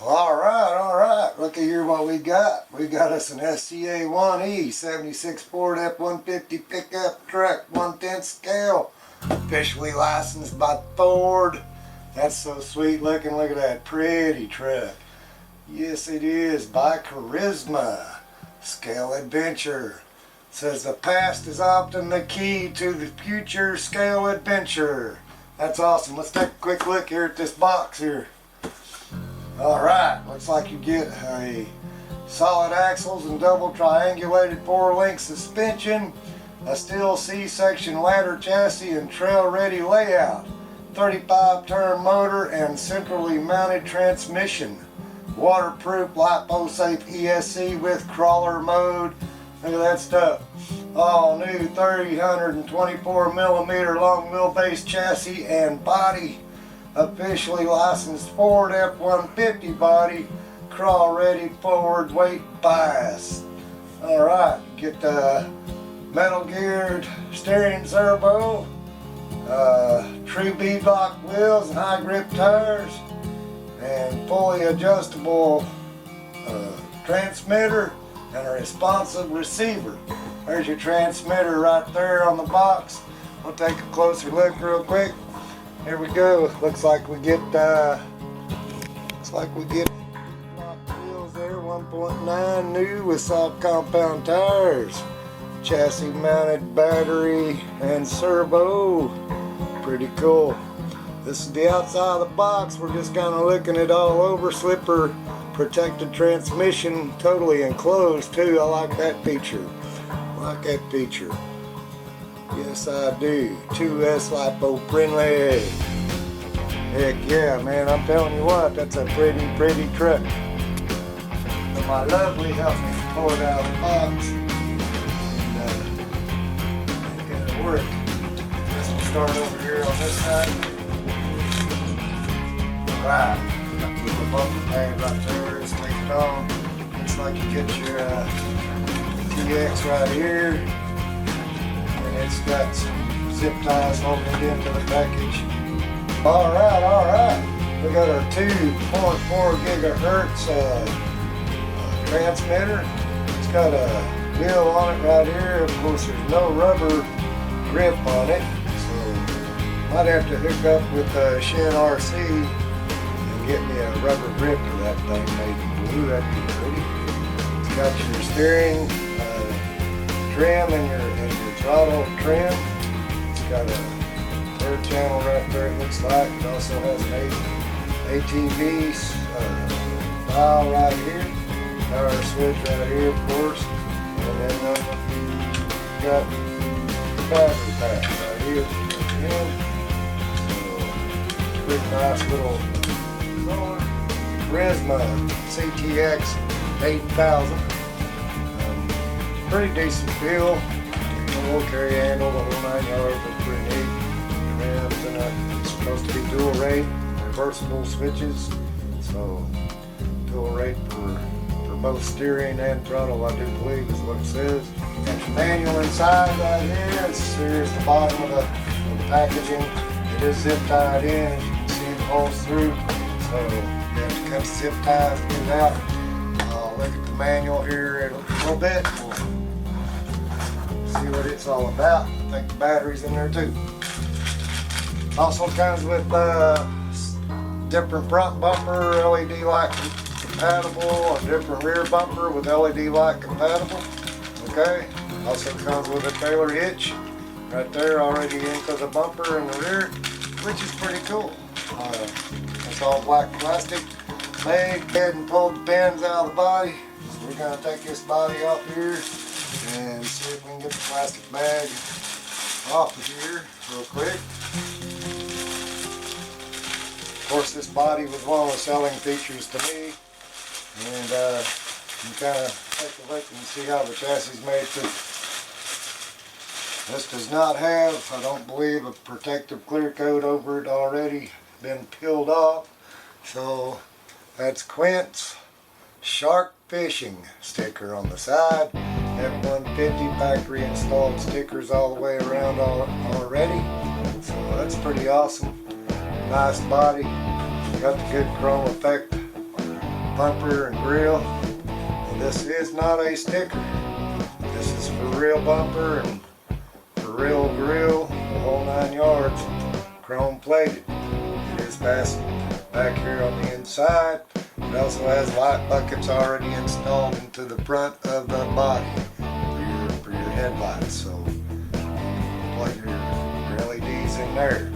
Alright, looky here what we got. We got us an SCA-1E 76 Ford F-150 pickup truck, 1/10 scale. Officially licensed by Ford. That's so sweet looking. Look at that pretty truck. Yes, it is by Carisma. Scale adventure. Says the past is often the key to the future. Scale adventure. That's awesome. Let's take a quick look here at this box here. Alright, looks like you get a solid axles and double triangulated 4-link suspension, a steel C-section ladder chassis and trail ready layout, 35 turn motor and centrally mounted transmission, waterproof LiPo safe ESC with crawler mode. Look at that stuff. All new 324mm long wheelbase chassis and body. Officially licensed Ford F-150 body, crawl ready forward weight bias. Alright, get the metal geared steering servo, true beadlock wheels and high grip tires, and fully adjustable transmitter and a responsive receiver. There's your transmitter right there on the box. We'll take a closer look real quick. Here we go. Looks like we get lock wheels there, 1.9 new with soft compound tires, chassis mounted battery and servo. Pretty cool. This is the outside of the box. We're just kind of looking it all over. Slipper protected transmission, totally enclosed too. I like that feature. Yes, I do. 2S LiPo friendly. Heck yeah, man. I'm telling you what, that's a pretty truck. And my lovely helped me pull it out of the box. And get it work. Guess we'll start over here on this side. Right. With the bumper pad right there. It's leaking on. Looks like you get your TX right here. It's got some zip ties holding it into the package. Alright. We got our 2.4 gigahertz transmitter. It's got a wheel on it right here. Of course, there's no rubber grip on it, so might have to hook up with HFLPRCing and get me a rubber grip for that thing made in blue. That'd be pretty. It's got your steering trim and your throttle trim. It's got a third channel right there, it looks like. It also has an ATV dial right here, power switch right here, of course, and then got the battery pack right here. So, pretty nice little controller. Carisma CTX 8000. Pretty decent feel. Little carry handle, the whole 9 yards, that's pretty neat. Trims and it's supposed to be dual rate, reversible switches, so dual rate for both steering and throttle, I do believe is what it says. Got your manual inside right here. Here's the bottom of the packaging. It is zip tied in, as you can see it pulls through, so you have to cut the zip ties to get it out. Look at the manual here in a little bit. See what it's all about. I think the battery's in there too. Also comes with different front bumper, LED light compatible, a different rear bumper with LED light compatible. Okay. Also comes with a trailer hitch right there already into the bumper in the rear, which is pretty cool. It's all black plastic. Leg, head and pulled the pins out of the body. So we're going to take this body off here and see if we can get the plastic bag off of here real quick. Of course, this body was one of the selling features to me, and you kind of take a look and see how the chassis is made too. This does not have, I don't believe, a protective clear coat over it already, been peeled off, so That's Quint's Shark Fishing sticker on the side. F-150 factory installed stickers all the way around already. So that's pretty awesome. Nice body. Got the good chrome effect bumper and grill. And this is not a sticker. This is for real bumper and for real grill, the whole 9 yards. Chrome plated. It is fastened back here on the inside. It also has light buckets already installed into the front of the body for your headlights. So plug your LEDs in there.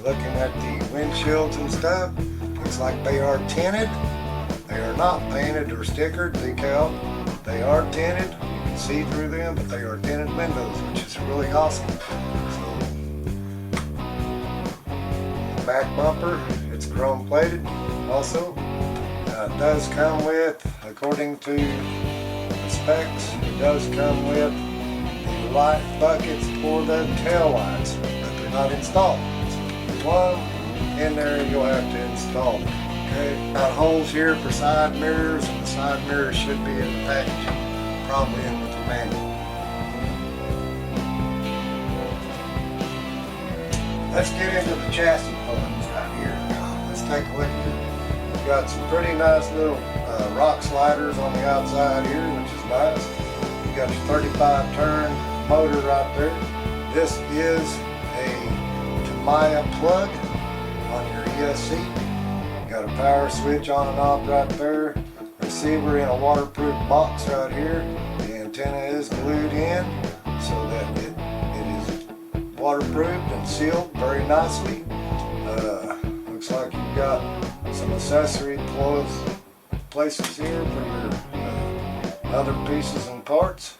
Looking at the windshields and stuff, looks like they are tinted. They are not painted or stickered, decal. They are tinted. You can see through them, but they are tinted windows, which is really awesome. So, back bumper, it's chrome plated also. It does come with, according to the specs, it does come with the light buckets for the tail lights, but they're not installed. One in there, you'll have to install it. Okay, got holes here for side mirrors, and the side mirrors should be in the package, probably in with the manual. Let's get into the chassis parts right here. Let's take a look here. We've got some pretty nice little rock sliders on the outside here, which is nice. You got your 35 turn motor right there. This is a Maya plug on your ESC. You got a power switch on and off right there. Receiver in a waterproof box right here. The antenna is glued in so that it is waterproofed and sealed very nicely. Looks like you've got some accessory places here for your other pieces and parts.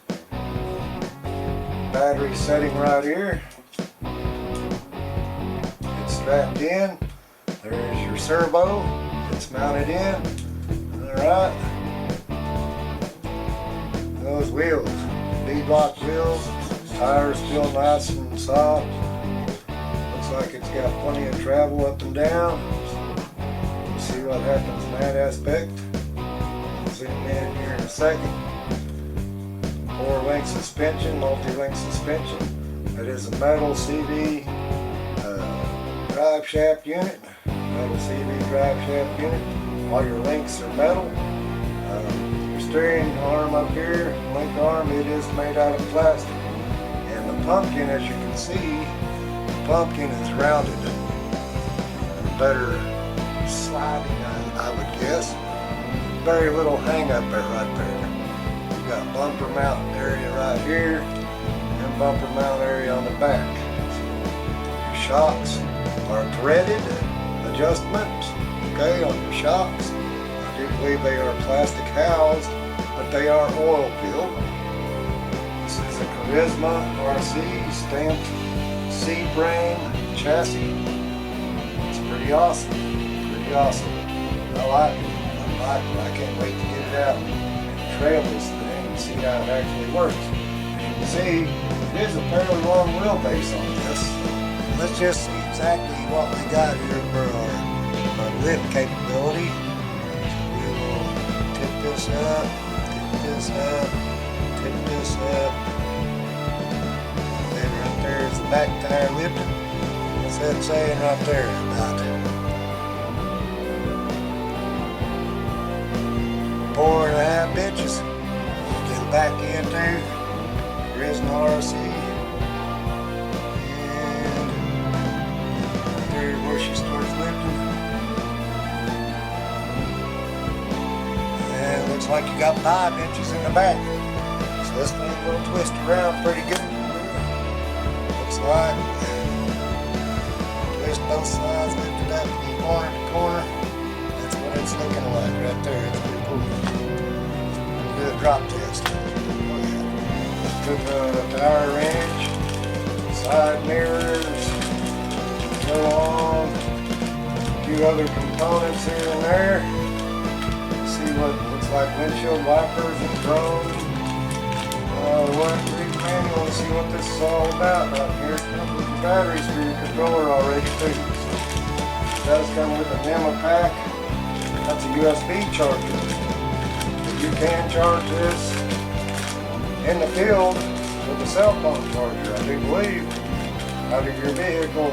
Battery setting right here. Strapped in. There's your servo. It's mounted in. Alright. Those wheels. D-block wheels. Tires still nice and soft. Looks like it's got plenty of travel up and down. We'll see what happens in that aspect. Zoom in here in a second. 4-link suspension, multi-link suspension. That is a metal CV drive shaft unit, metal CV drive shaft unit. All your links are metal. Your steering arm up here, link arm, it is made out of plastic. And the pumpkin, as you can see, the pumpkin is rounded. Better sliding, I would guess. Very little hang up there right there. You've got bumper mount area right here and bumper mount area on the back. Your shocks are threaded adjustments, okay, on your shocks. I do believe they are plastic housed, but they are oil filled. This is a Carisma SCA-1E stamped C-frame chassis. It's pretty awesome, pretty awesome. I like it, I can't wait to get it out and trail this thing and see how it actually works. As you can see, it is a fairly long wheelbase on this. Let's just see exactly what we got here for our lift capability. We will tip this up, tip this up, tip this up. And right there is the back tire lifted. What's that saying right there about 4.5 inches? Get back into Carisma SCA. Where she starts lifting. And it looks like you got 5 inches in the back. So this thing will twist around pretty good. Looks like twist both sides, lift it up from corner to corner. That's what it's looking like right there. It's pretty cool. We'll do a drop test. Let's put the tire wrench, side mirrors, go on, a few other components here and there. See what looks like windshield wipers and drones. Read the manual and see what this is all about. Here comes with the batteries for your controller already too. It does come with a demo pack. USB charger. You can charge this in the field with a cell phone charger, I do believe, out of your vehicle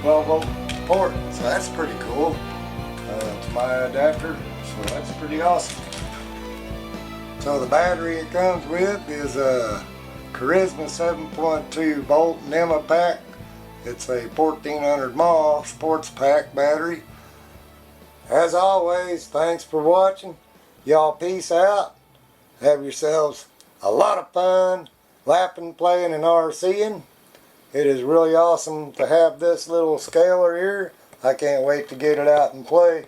12-volt port. So that's pretty cool. It's my adapter, so that's pretty awesome. So the battery it comes with is a Carisma 7.2 volt NEMA pack. It's a 1400 mAh sports pack battery. As always, thanks for watching. Y'all peace out. Have yourselves a lot of fun laughing, playing, and RCing. It is really awesome to have this little scaler here. I can't wait to get it out and play.